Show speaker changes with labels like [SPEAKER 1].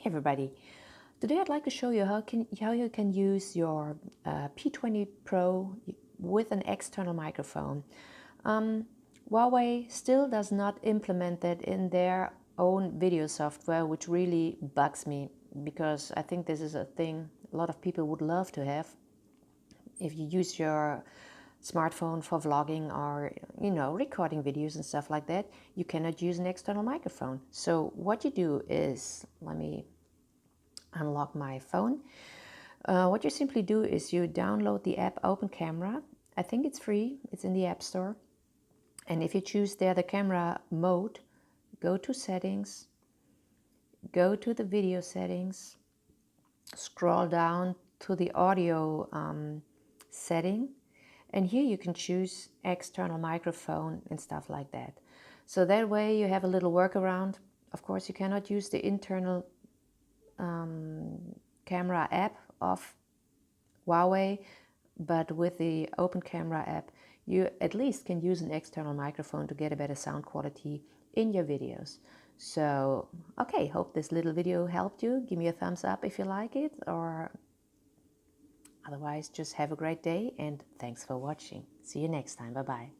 [SPEAKER 1] everybody. Today I'd like to show you how you can use your P20 Pro with an external microphone. Huawei still does not implement that in their own video software, which really bugs me because I think this is a thing a lot of people would love to have. If you use your smartphone for vlogging or recording videos and stuff like that, you cannot use an external microphone. So what you do is, let me unlock my phone. What you simply do is you download the app Open Camera. I think it's free, it's in the App Store. And if you choose there the camera mode, go to settings, go to the video settings, scroll down to the audio setting, and here you can choose external microphone and stuff like that. So that way you have a little workaround. Of course, you cannot use the internal camera app of Huawei, but with the Open Camera app, you at least can use an external microphone to get a better sound quality in your videos. So, okay, hope this little video helped you. Give me a thumbs up if you like it, or otherwise just have a great day and thanks for watching. See you next time. Bye-bye.